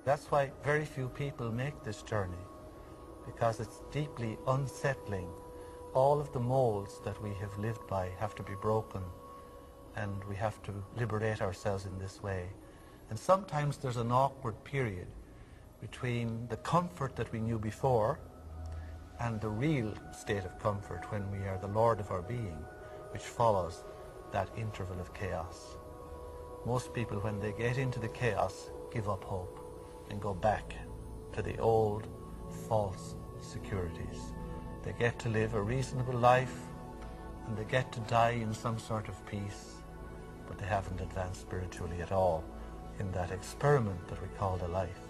That's why very few people make this journey, because it's deeply unsettling. All of the molds that we have lived by have to be broken, and we have to liberate ourselves in this way. And sometimes there's an awkward period between the comfort that we knew before and the real state of comfort when we are the Lord of our being, which follows that interval of chaos. Most people, when they get into the chaos, give up hope and go back to the old false securities. They get to live a reasonable life and they get to die in some sort of peace, but they haven't advanced spiritually at all in that experiment that we call the life.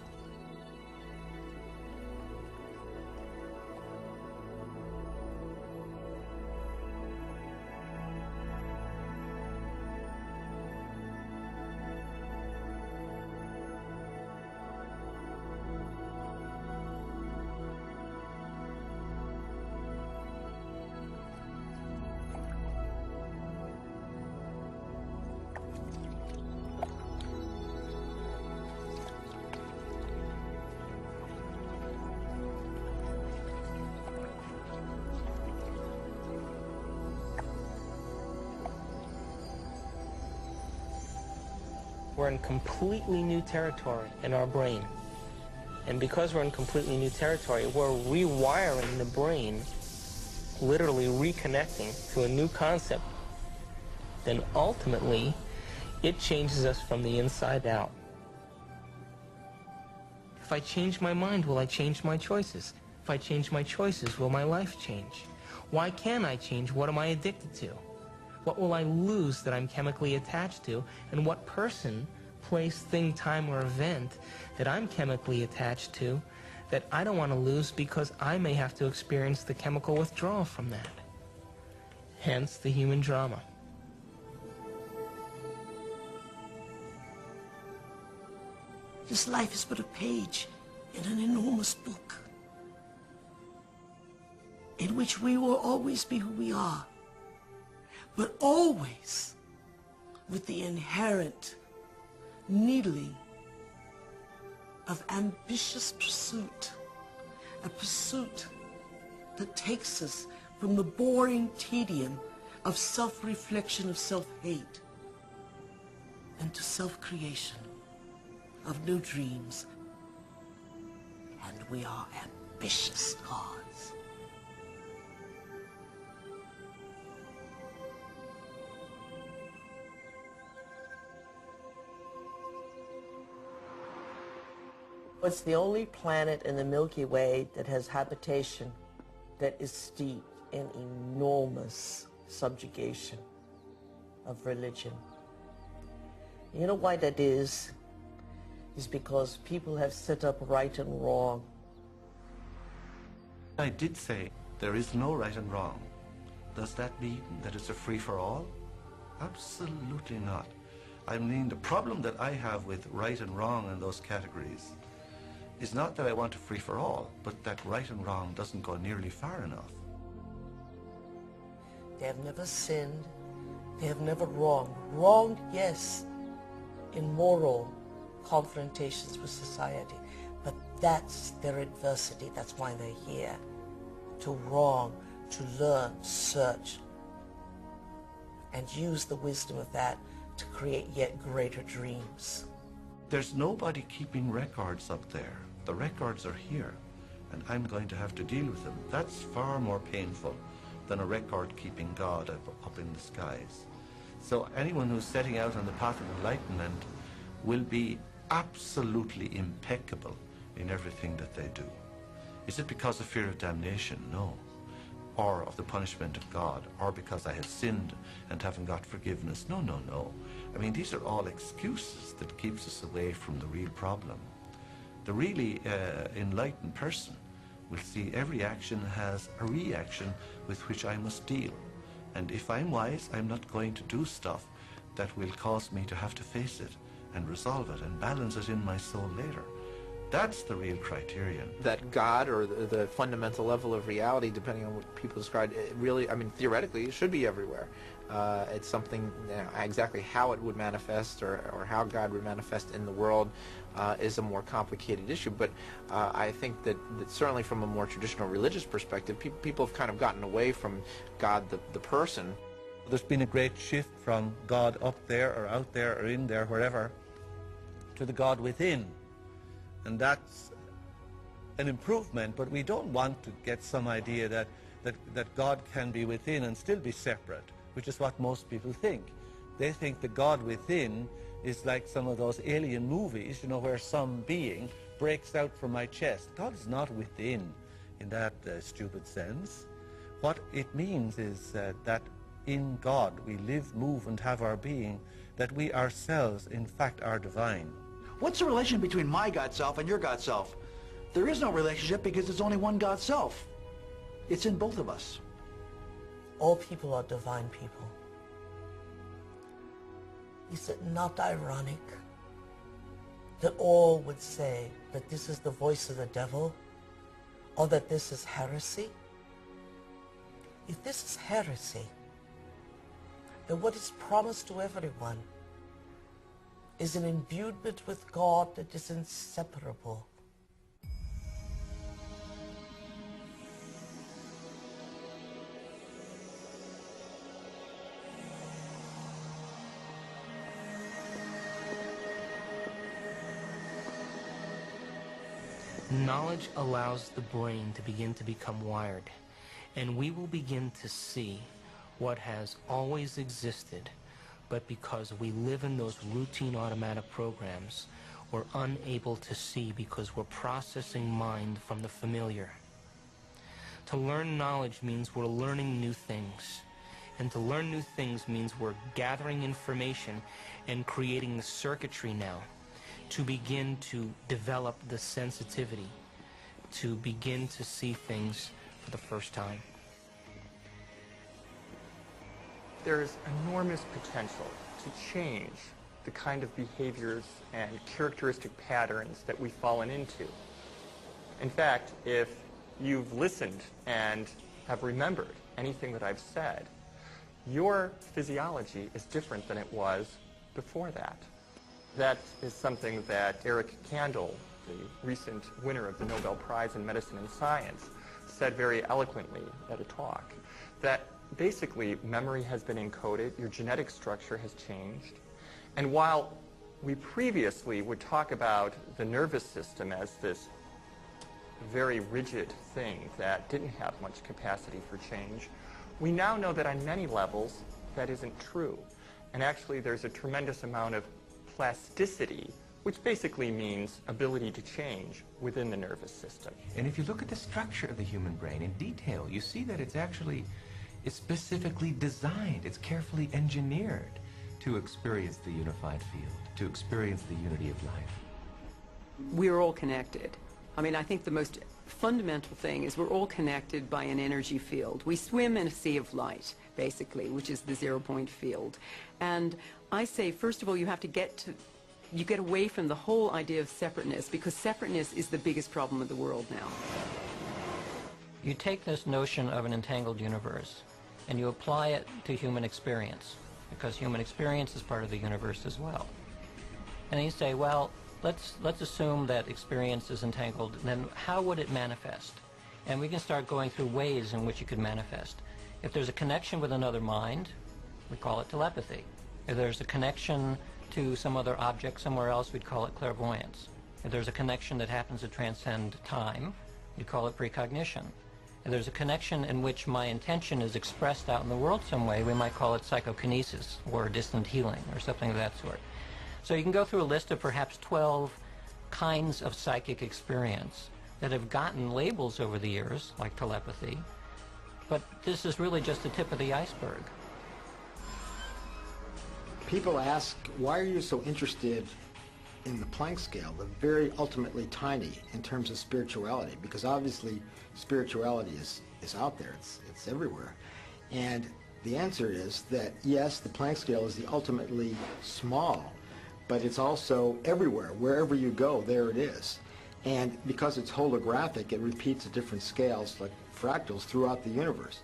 We're in completely new territory in our brain. And because we're in completely new territory, we're rewiring the brain, literally reconnecting to a new concept. Then ultimately, it changes us from the inside out. If I change my mind, will I change my choices? If I change my choices, will my life change? Why can't I change? What am I addicted to? What will I lose that I'm chemically attached to? And what person, place, thing, time, or event that I'm chemically attached to that I don't want to lose because I may have to experience the chemical withdrawal from that? Hence the human drama. This life is but a page in an enormous book in which we will always be who we are, but always with the inherent needling of ambitious pursuit, a pursuit that takes us from the boring tedium of self-reflection, of self-hate, into self-creation of new dreams. And we are ambitious gods. It's the only planet in the Milky Way that has habitation that is steeped in enormous subjugation of religion. You know why that is? Is because people have set up right and wrong. I did say there is no right and wrong. Does that mean that it's a free-for-all? Absolutely not. I mean, the problem that I have with right and wrong in those categories is not that I want a free-for-all, but that right and wrong doesn't go nearly far enough. They have never sinned. They have never wronged. Wronged, yes, in moral confrontations with society. But that's their adversity. That's why they're here. To wrong, to learn, search, and use the wisdom of that to create yet greater dreams. There's nobody keeping records up there. The records are here, and I'm going to have to deal with them. That's far more painful than a record-keeping God up in the skies. So anyone who's setting out on the path of enlightenment will be absolutely impeccable in everything that they do. Is it because of fear of damnation? No. Or of the punishment of God, or because I have sinned and haven't got forgiveness? No, no, no. I mean, these are all excuses that keeps us away from the real problem. The really enlightened person will see every action has a reaction with which I must deal. And if I'm wise, I'm not going to do stuff that will cause me to have to face it and resolve it and balance it in my soul later. That's the real criterion. That God, or the fundamental level of reality, depending on what people describe, it really, I mean, theoretically, it should be everywhere. It's something, exactly how it would manifest or how God would manifest in the world is a more complicated issue. But I think that certainly from a more traditional religious perspective, people have kind of gotten away from God the person. There's been a great shift from God up there or out there or in there, wherever, to the God within. And that's an improvement, but we don't want to get some idea that God can be within and still be separate, which is what most people think. They think the God within is like some of those alien movies, you know, where some being breaks out from my chest. God is not within in that stupid sense. What it means is that in God we live, move, and have our being, that we ourselves, in fact, are divine. What's the relation between my God self and your God self? There is no relationship because there's only one God self. It's in both of us. All people are divine people. Is it not ironic that all would say that this is the voice of the devil, or that this is heresy? If this is heresy, then what is promised to everyone is an imbuement with God that is inseparable. Knowledge allows the brain to begin to become wired, and we will begin to see what has always existed, but because we live in those routine automatic programs, we're unable to see because we're processing mind from the familiar. To learn knowledge means we're learning new things, and to learn new things means we're gathering information and creating the circuitry now to begin to develop the sensitivity, to begin to see things for the first time. There's enormous potential to change the kind of behaviors and characteristic patterns that we've fallen into. In fact, if you've listened and have remembered anything that I've said, your physiology is different than it was before that. That is something that Eric Kandel, the recent winner of the Nobel Prize in Medicine and Science, said very eloquently at a talk, that basically memory has been encoded, your genetic structure has changed, and while we previously would talk about the nervous system as this very rigid thing that didn't have much capacity for change, we now know that on many levels that isn't true. And actually there's a tremendous amount of plasticity, which basically means ability to change within the nervous system. And if you look at the structure of the human brain in detail, you see that it's specifically designed, it's carefully engineered to experience the unified field, to experience the unity of life. We're all connected. I mean, I think the most fundamental thing is we're all connected by an energy field. We swim in a sea of light, basically, which is the zero-point field. And I say, first of all, you have to get away from the whole idea of separateness, because separateness is the biggest problem of the world now. You take this notion of an entangled universe and you apply it to human experience, because human experience is part of the universe as well. And then you say, well, let's assume that experience is entangled, then how would it manifest? And we can start going through ways in which it could manifest. If there's a connection with another mind, we call it telepathy. If there's a connection to some other object somewhere else, we'd call it clairvoyance. If there's a connection that happens to transcend time, we'd call it precognition. If there's a connection in which my intention is expressed out in the world some way, we might call it psychokinesis or distant healing or something of that sort. So you can go through a list of perhaps 12 kinds of psychic experience that have gotten labels over the years, like telepathy, but this is really just the tip of the iceberg. People ask, why are you so interested in the Planck scale, but very ultimately tiny in terms of spirituality? Because obviously spirituality is out there, it's everywhere. And the answer is that yes, the Planck scale is the ultimately small, but it's also everywhere. Wherever you go, there it is. And because it's holographic, it repeats at different scales, like fractals, throughout the universe.